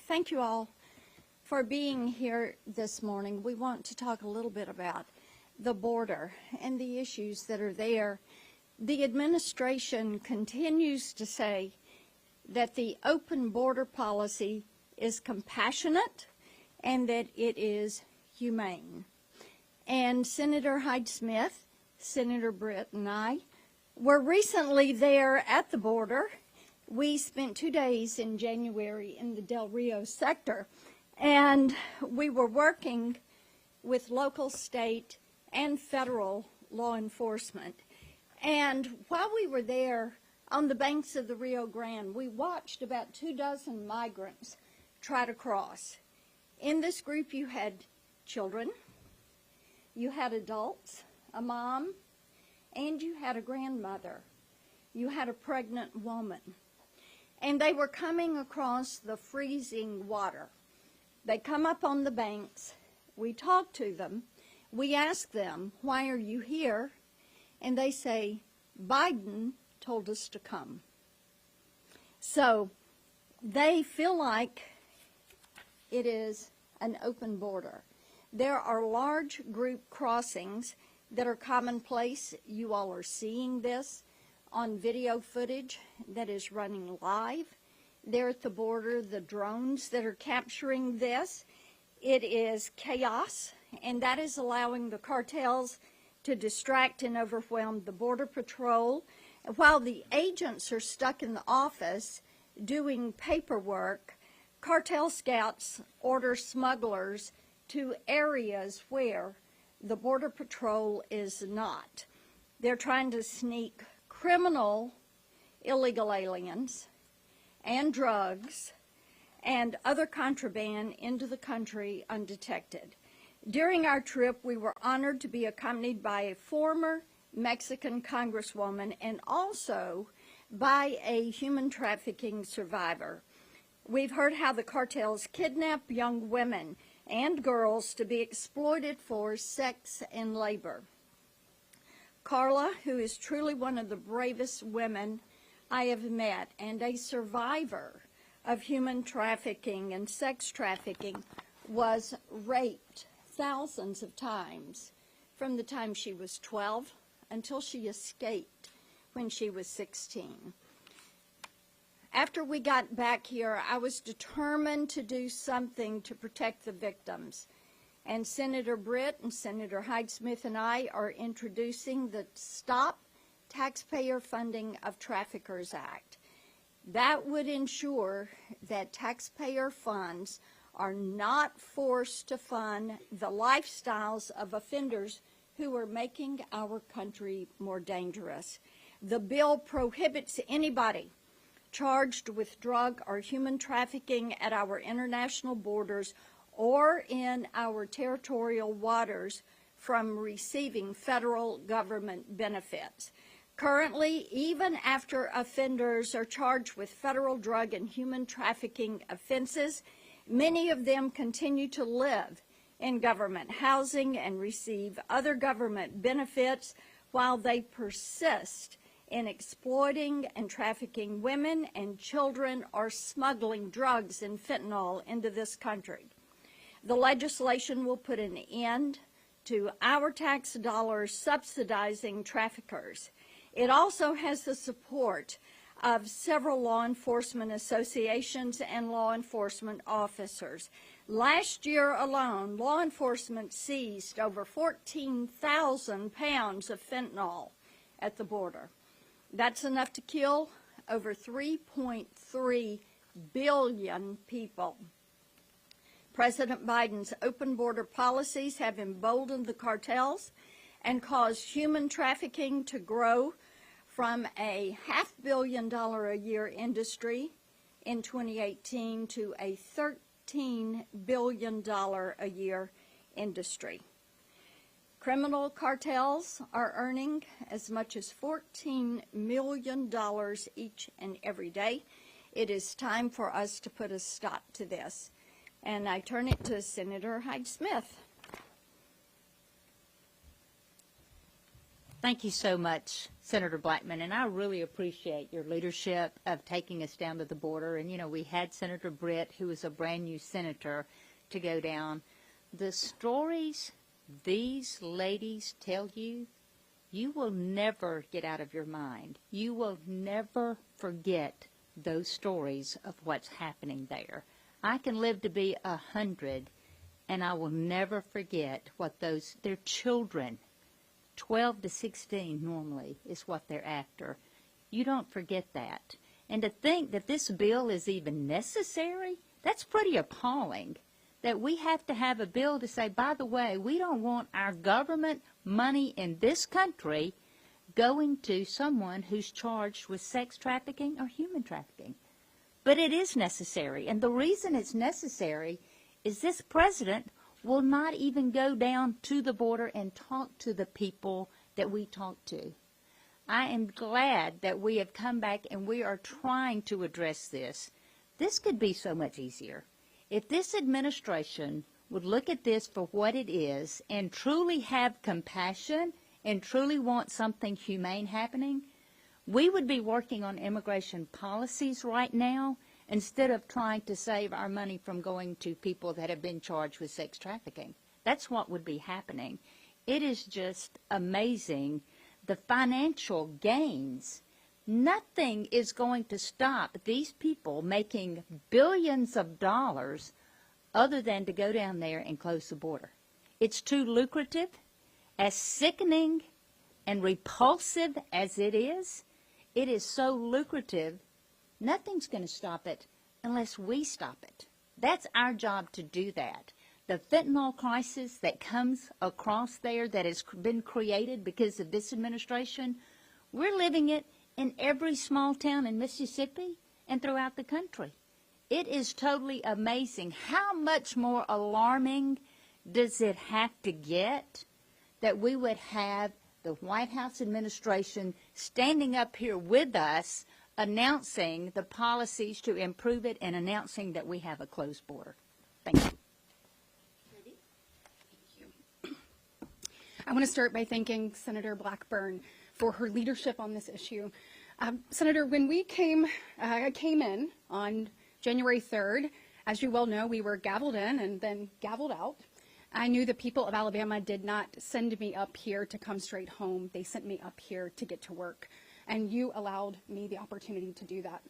Thank you all for being here this morning. We want to talk a little bit about the border and the issues that are there. The administration continues to say that the open border policy is compassionate and that it is humane. And Senator Hyde-Smith, Senator Britt, and I were recently there at the border. We spent 2 days in January in the Rio Sector, and we were working with local, state, and federal law enforcement. And while we were there on the banks of the Rio Grande, we watched about 24 migrants try to cross. In this group, you had children, you had adults, a mom, and you had a grandmother. You had a pregnant woman. And they were coming across the freezing water. They come up on the banks. We talk to them. We ask them, "Why are you here?" And they say, "Biden told us to come." So they feel like it is an open border. There are large group crossings that are commonplace. You all are seeing this on video footage that is running live. There at the border, the drones that are capturing this. It is chaos, and that is allowing the cartels to distract and overwhelm the Border Patrol. While the agents are stuck in the office doing paperwork, cartel scouts order smugglers to areas where the Border Patrol is not. They're trying to sneak criminal illegal aliens and drugs and other contraband into the country undetected. During our trip, we were honored to be accompanied by a former Mexican congresswoman and also by a human trafficking survivor. We've heard how the cartels kidnap young women and girls to be exploited for sex and labor. Carla, who is truly one of the bravest women I have met and a survivor of human trafficking and sex trafficking, was raped thousands of times from the time she was 12 until she escaped when she was 16. After we got back here, I was determined to do something to protect the victims. And Senator Britt and Senator Hyde-Smith and I are introducing the Stop Taxpayer Funding of Traffickers Act. That would ensure that taxpayer funds are not forced to fund the lifestyles of offenders who are making our country more dangerous. The bill prohibits anybody charged with drug or human trafficking at our international borders or in our territorial waters from receiving federal government benefits. Currently, even after offenders are charged with federal drug and human trafficking offenses, many of them continue to live in government housing and receive other government benefits while they persist in exploiting and trafficking women and children or smuggling drugs and fentanyl into this country. The legislation will put an end to our tax dollars subsidizing traffickers. It also has the support of several law enforcement associations and law enforcement officers. Last year alone, law enforcement seized over 14,000 pounds of fentanyl at the border. That's enough to kill over 3.3 billion people. President Biden's open border policies have emboldened the cartels and caused human trafficking to grow from a $500 million a year industry in 2018 to a $13 billion a year industry. Criminal cartels are earning as much as $14 million each and every day. It is time for us to put a stop to this. And I turn it to Senator Hyde-Smith. Thank you so much, Senator Blackman, and I really appreciate your leadership of taking us down to the border. And, you know, we had Senator Britt, who is a brand-new senator, to go down. The stories these ladies tell you, you will never get out of your mind. You will never forget those stories of what's happening there. I can live to be 100, and I will never forget what their children, 12 to 16 normally is what they're after. You don't forget that. And to think that this bill is even necessary, that's pretty appalling. That we have to have a bill to say, by the way, we don't want our government money in this country going to someone who's charged with sex trafficking or human trafficking. But it is necessary. And the reason it's necessary is this president will not even go down to the border and talk to the people that we talk to. I am glad that we have come back and we are trying to address this. This could be so much easier. If this administration would look at this for what it is and truly have compassion and truly want something humane happening, we would be working on immigration policies right now instead of trying to save our money from going to people that have been charged with sex trafficking. That's what would be happening. It is just amazing, the financial gains. Nothing is going to stop these people making billions of dollars other than to go down there and close the border. It's too lucrative. As sickening and repulsive as it is so lucrative. Nothing's going to stop it unless we stop it. That's our job to do that. The fentanyl crisis that comes across there that has been created because of this administration, we're living it in every small town in Mississippi and throughout the country. It is totally amazing. How much more alarming does it have to get that we would have the White House administration standing up here with us announcing the policies to improve it and announcing that we have a closed border. Thank you. I want to start by thanking Senator Blackburn for her leadership on this issue. Senator, when we came in on January 3rd, as you well know, we were gavelled in and then gavelled out. I knew the people of Alabama did not send me up here to come straight home. They sent me up here to get to work. And you allowed me the opportunity to do that.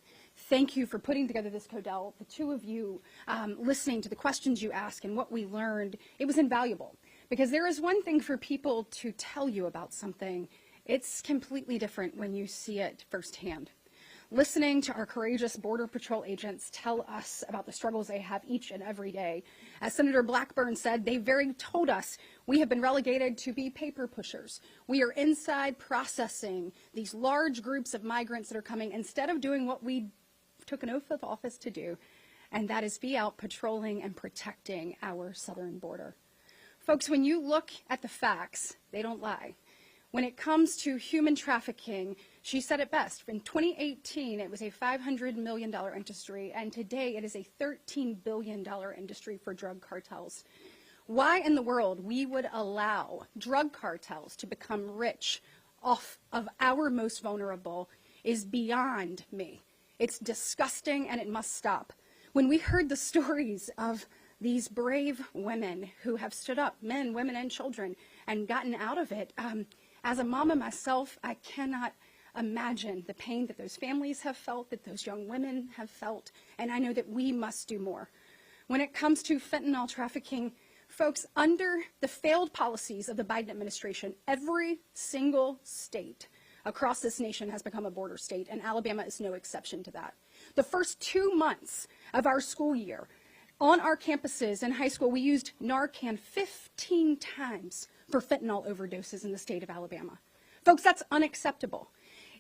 Thank you for putting together this Codell. The two of you listening to the questions you asked and what we learned, it was invaluable. Because there is one thing for people to tell you about something. It's completely different when you see it firsthand. Listening to our courageous Border Patrol agents tell us about the struggles they have each and every day. As Senator Blackburn said, they told us we have been relegated to be paper pushers. We are inside processing these large groups of migrants that are coming instead of doing what we took an oath of office to do, and that is be out patrolling and protecting our southern border. Folks, when you look at the facts, they don't lie. When it comes to human trafficking, she said it best. In 2018, it was a $500 million industry, and today it is a $13 billion industry for drug cartels. Why in the world we would allow drug cartels to become rich off of our most vulnerable is beyond me. It's disgusting, and it must stop. When we heard the stories of these brave women who have stood up, men, women, and children, and gotten out of it, as a mama myself, I cannot imagine the pain that those families have felt, that those young women have felt, and I know that we must do more. When it comes to fentanyl trafficking, folks, under the failed policies of the Biden administration, every single state across this nation has become a border state, and Alabama is no exception to that. The first 2 months of our school year, on our campuses in high school, we used Narcan 15 times for fentanyl overdoses in the state of Alabama. Folks, that's unacceptable.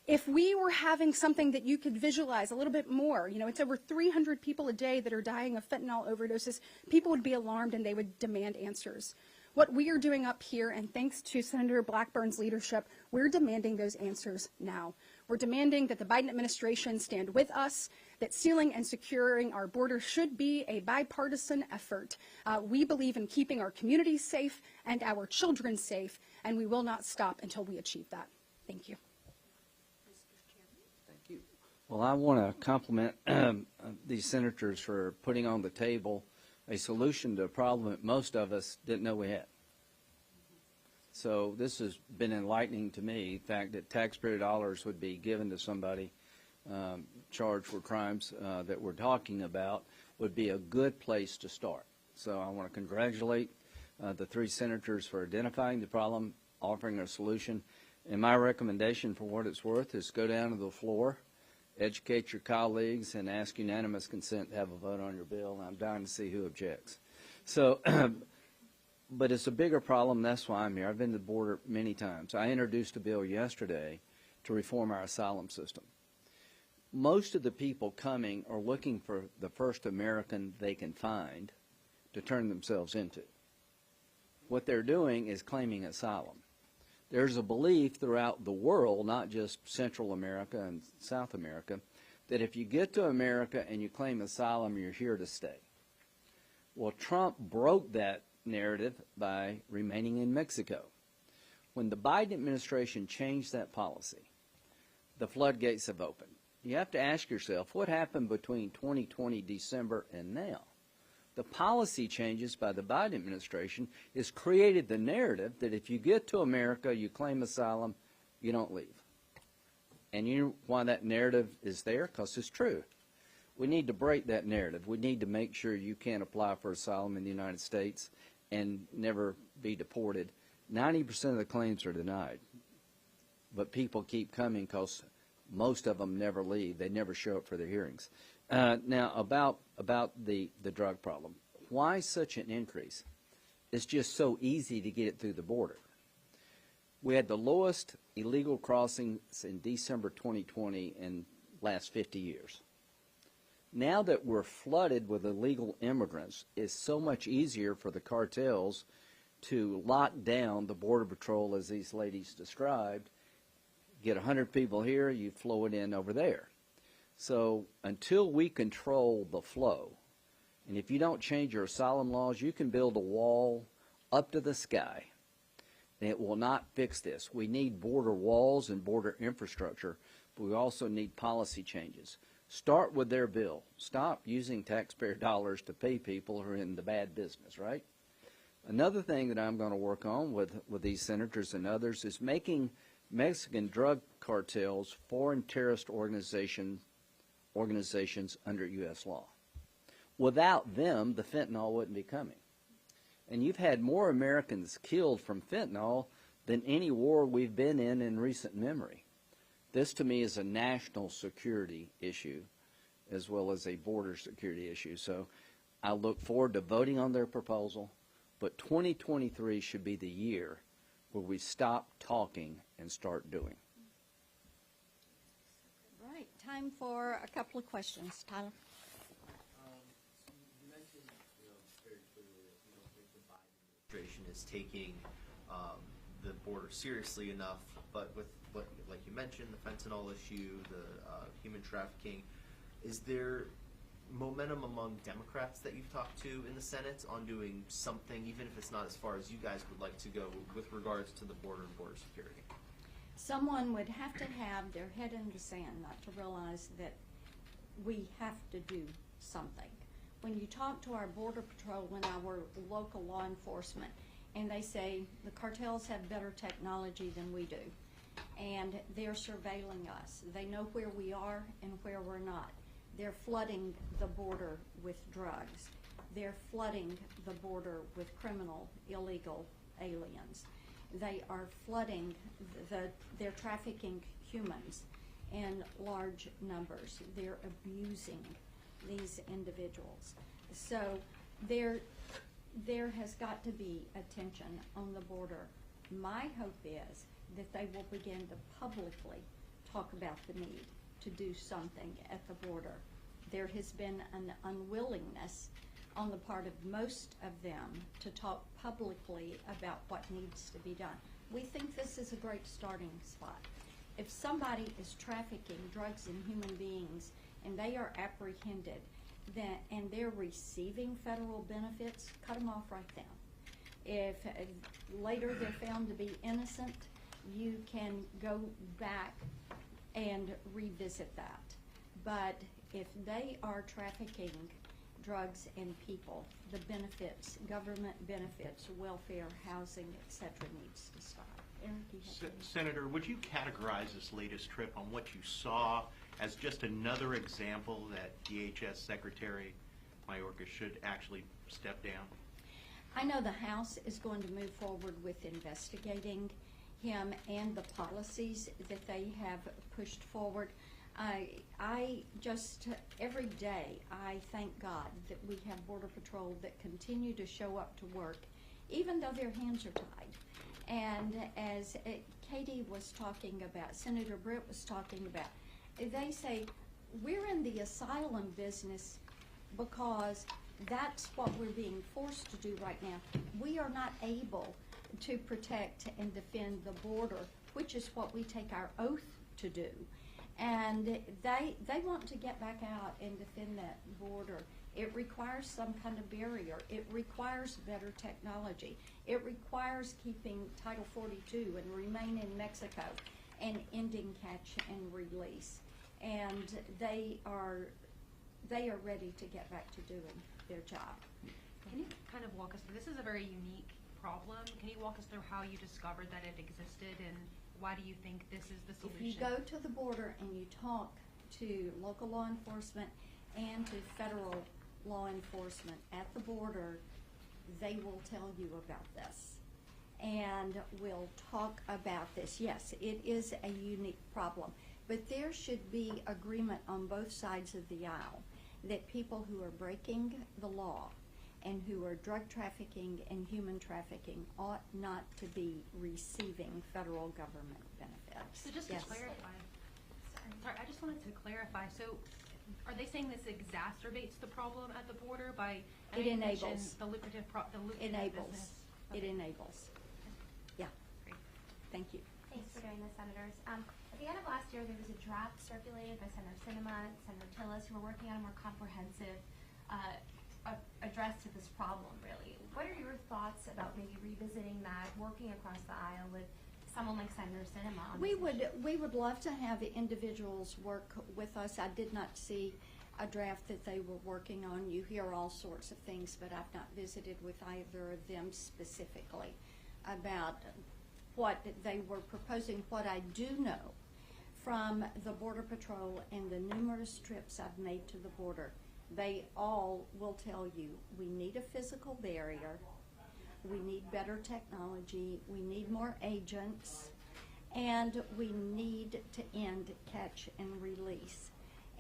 If we were having something that you could visualize a little bit more, you know, it's over 300 people a day that are dying of fentanyl overdoses, people would be alarmed and they would demand answers. What we are doing up here, and thanks to Senator Blackburn's leadership, we're demanding those answers now. We're demanding that the Biden administration stand with us, that sealing and securing our border should be a bipartisan effort. We believe in keeping our communities safe and our children safe, and we will not stop until we achieve that. Thank you. Thank you. Well, I want to compliment these senators for putting on the table a solution to a problem that most of us didn't know we had. So this has been enlightening to me, the fact that taxpayer dollars would be given to somebody charged for crimes that we're talking about would be a good place to start. So I want to congratulate the three senators for identifying the problem, offering a solution. And my recommendation, for what it's worth, is go down to the floor, educate your colleagues, and ask unanimous consent to have a vote on your bill. And I'm dying to see who objects. So, but it's a bigger problem. That's why I'm here. I've been to the border many times. I introduced a bill yesterday to reform our asylum system. Most of the people coming are looking for the first American they can find to turn themselves into. What they're doing is claiming asylum. There's a belief throughout the world, not just Central America and South America, that if you get to America and you claim asylum, you're here to stay. Well, Trump broke that narrative by remaining in Mexico. When the Biden administration changed that policy, the floodgates have opened. You have to ask yourself, what happened between 2020 December and now? The policy changes by the Biden administration has created the narrative that if you get to America, you claim asylum, you don't leave. And you know why that narrative is there? Because it's true. We need to break that narrative. We need to make sure you can't apply for asylum in the United States and never be deported. 90% of the claims are denied. But people keep coming because most of them never leave. They never show up for their hearings. Now, about the drug problem. Why such an increase? It's just so easy to get it through the border. We had the lowest illegal crossings in December 2020 in the last 50 years. Now that we're flooded with illegal immigrants, it's so much easier for the cartels to lock down the Border Patrol, as these ladies described. Get 100 people here, you flow it in over there. So until we control the flow, and if you don't change your asylum laws, you can build a wall up to the sky. And it will not fix this. We need border walls and border infrastructure, but we also need policy changes. Start with their bill. Stop using taxpayer dollars to pay people who are in the bad business, right? Another thing that I'm going to work on with these senators and others is making Mexican drug cartels foreign terrorist organizations under U.S. law. Without them, the fentanyl wouldn't be coming. And you've had more Americans killed from fentanyl than any war we've been in recent memory. This, to me, is a national security issue as well as a border security issue. So I look forward to voting on their proposal, but 2023 should be the year where we stop talking and start doing. Right, time for a couple of questions. Tyler? You mentioned, very clearly that you don't think the Biden administration is taking the border seriously enough, but with what, like you mentioned, the fentanyl issue, the human trafficking, is there momentum among Democrats that you've talked to in the Senate on doing something, even if it's not as far as you guys would like to go, with regards to the border and border security? Someone would have to have their head in the sand not to realize that we have to do something. When you talk to our Border Patrol and our local law enforcement, and they say the cartels have better technology than we do, and they're surveilling us. They know where we are and where we're not. They're flooding the border with drugs. They're flooding the border with criminal, illegal aliens. They are flooding, they're trafficking humans in large numbers. They're abusing these individuals. So there has got to be attention on the border. My hope is that they will begin to publicly talk about the need to do something at the border. There has been an unwillingness on the part of most of them to talk publicly about what needs to be done. We think this is a great starting spot. If somebody is trafficking drugs and human beings and they are apprehended and they're receiving federal benefits, cut them off right then. If later they're found to be innocent, you can go back and revisit that. But if they are trafficking drugs and people, the benefits, government benefits, welfare, housing, etc., needs to stop. Eric, you have any? Senator, would you categorize this latest trip on what you saw as just another example that DHS Secretary Mayorkas should actually step down? I know the House is going to move forward with investigating him and the policies that they have pushed forward. I just, every day, I thank God that we have Border Patrol that continue to show up to work, even though their hands are tied. And as Katie was talking about, Senator Britt was talking about, they say, we're in the asylum business because that's what we're being forced to do right now. We are not able to protect and defend the border, which is what we take our oath to do. And they want to get back out and defend that border. It requires some kind of barrier. It requires better technology. It requires keeping Title 42 and remain in Mexico and ending catch and release. And they are ready to get back to doing their job. Can you kind of walk us through, this is a very unique problem. Can you walk us through how you discovered that it existed and why do you think this is the solution? If you go to the border and you talk to local law enforcement and to federal law enforcement at the border, they will tell you about this and will talk about this. Yes, it is a unique problem, but there should be agreement on both sides of the aisle that people who are breaking the law and who are drug trafficking and human trafficking ought not to be receiving federal government benefits. So just Yes. to clarify, sorry, I just wanted to clarify. So are they saying this exacerbates the problem at the border by I know It you mentioned enables. the lucrative Enables. business? It Okay. enables. Yeah. Great. Thank you. Thanks for doing this, Senators. At the end of last year, there was a draft circulated by Senator Sinema and Senator Tillis, who were working on a more comprehensive address to this problem, really. What are your thoughts about maybe revisiting that, working across the aisle with someone like Senator Sinema on this issue? We would love to have individuals work with us. I did not see a draft that they were working on. You hear all sorts of things, but I've not visited with either of them specifically about what they were proposing. What I do know from the Border Patrol and the numerous trips I've made to the border, they all will tell you we need a physical barrier, we need better technology, we need more agents, and we need to end catch and release.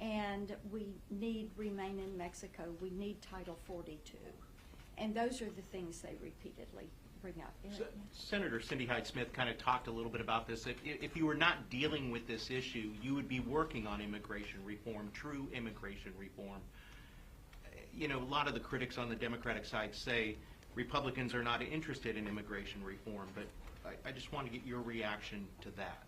And we need remain in Mexico, we need Title 42. And those are the things they repeatedly bring up. Senator Cindy Hyde-Smith kind of talked a little bit about this. If you were not dealing with this issue, you would be working on immigration reform, true immigration reform. You know, a lot of the critics on the Democratic side say Republicans are not interested in immigration reform, but I just want to get your reaction to that.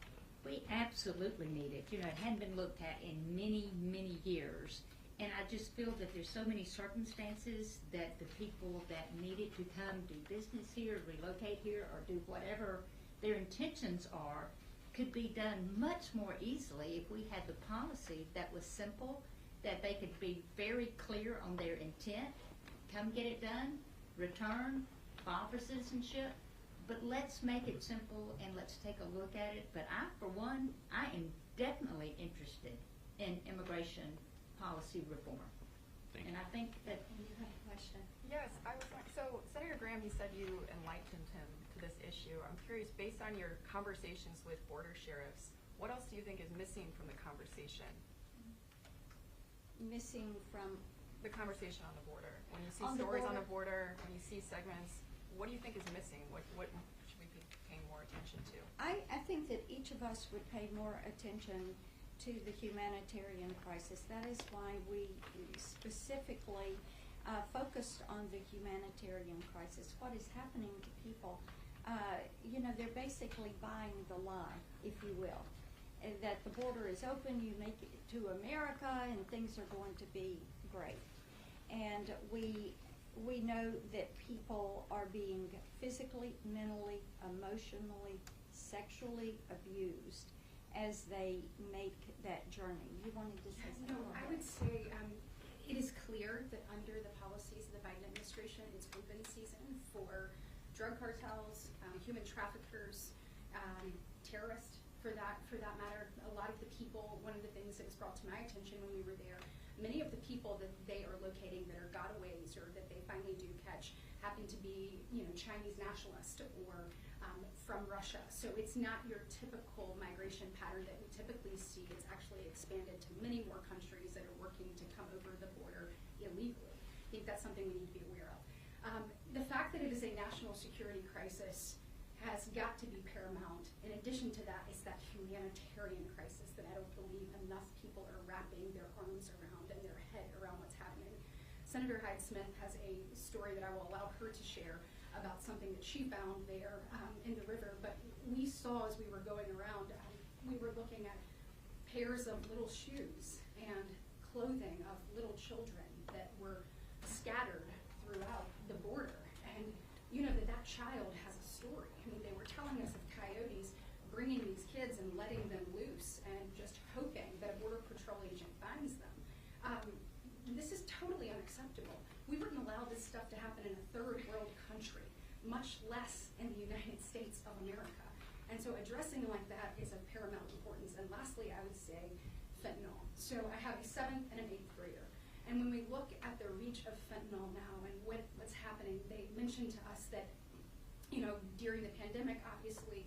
We absolutely need it. You know, it hadn't been looked at in many, many years. And I just feel that there's so many circumstances that the people that needed to come do business here, relocate here, or do whatever their intentions are could be done much more easily if we had the policy that was simple, that they could be very clear on their intent, come get it done, return, file for citizenship. But let's make it simple and let's take a look at it. But I, for one, I am definitely interested in immigration policy reform. And I think that you have a question. Yes, I was wondering, so Senator Graham, you said you enlightened him to this issue. I'm curious, based on your conversations with border sheriffs, what else do you think is missing from the conversation? Missing from The conversation on the border. When you see On the stories on border? the border, when you see segments, what do you think is missing? What should we be paying more attention to? I think that each of us would pay more attention to the humanitarian crisis. That is why we specifically focused on the humanitarian crisis. What is happening to people? You know, they're basically buying the lie, if you will. that the border is open, you make it to America, and things are going to be great. And we know that people are being physically, mentally, emotionally, sexually abused as they make that journey. You wanted to say something? No, I would say it is clear that under the policies of the Biden administration, it's open season for drug cartels, human traffickers, terrorists, for that matter. A lot of the people, one of the things that was brought to my attention when we were there, many of the people that they are locating that are gotaways or that they finally do catch happen to be, Chinese nationalists or from Russia. So it's not your typical migration pattern that we typically see. It's actually expanded to many more countries that are working to come over the border illegally. I think that's something we need to be aware of. The fact that it is a national security crisis has got to be paramount. In addition to that, is that humanitarian crisis that I don't believe enough people are wrapping their arms around and their head around what's happening. Senator Hyde-Smith has a story that I will allow her to share about something that she found there in the river. But we saw as we were going around, we were looking at pairs of little shoes and clothing of little children that were scattered throughout the border. And you know that child has a story. I mean, they were telling us of coyotes bringing these kids and letting them loose and just hoping that a Border Patrol agent finds them. This is totally unacceptable. We wouldn't allow this stuff to happen in a third world country, much less in the United States of America. And so addressing like that is of paramount importance. And lastly, I would say fentanyl. So I have a 7th and an 8th grader. And when we look at the reach of fentanyl now and what's happening, they mentioned to us that, during the pandemic, obviously,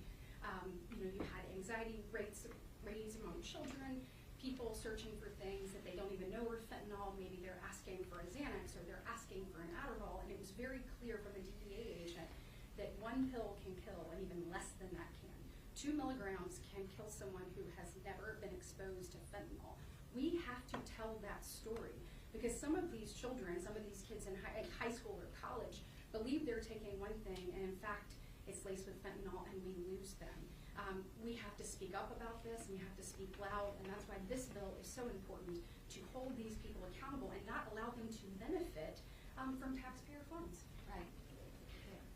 you had anxiety rates raised among children, people searching for things that they don't even know are fentanyl. Maybe they're asking for a Xanax or they're asking for an Adderall. And it was very clear from a DEA agent that 1 pill can kill and even less than that can. 2 milligrams can kill someone who has never been exposed to fentanyl. We have to tell that story because some of these children, some of these kids in high school or college believe they're taking one thing and in fact it's laced with fentanyl and we lose them. We have to speak up about this and we have to speak loud, and that's why this bill is so important, to hold these people accountable and not allow them to benefit from taxpayer funds. Right.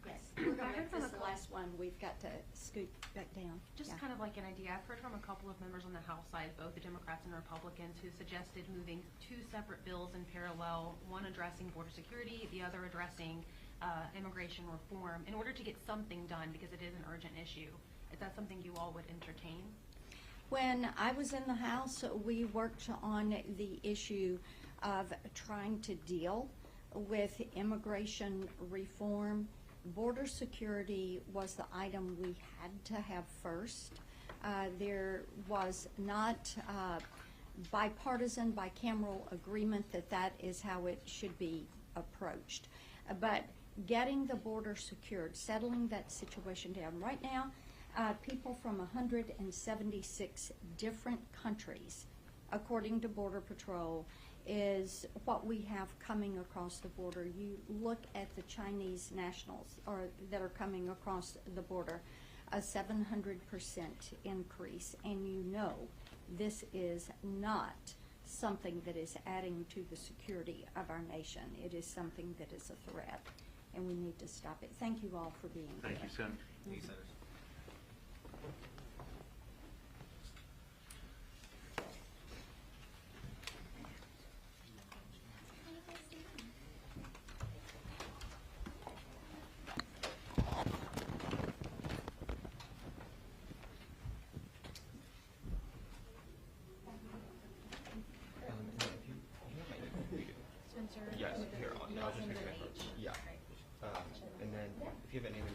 Yes. We're going to make this the last one. We've got to scoot back down. Just kind of like an idea, I've heard from a couple of members on the House side, both the Democrats and Republicans, who suggested moving 2 separate bills in parallel, one addressing border security, the other addressing immigration reform, in order to get something done because it is an urgent issue. Is that something you all would entertain? When I was in the House, we worked on the issue of trying to deal with immigration reform. Border security was the item we had to have first. There was not bipartisan, bicameral agreement that that is how it should be approached. But getting the border secured, settling that situation down. Right now, people from 176 different countries, according to Border Patrol, is what we have coming across the border. You look at the Chinese nationals that are coming across the border, a 700% increase, and you know this is not something that is adding to the security of our nation. It is something that is a threat, and we need to stop it. Thank you all for being here. Thank you, Senator. Thank you, Senators. Yes, here, I'll just fix it. Yeah. And then if you have any other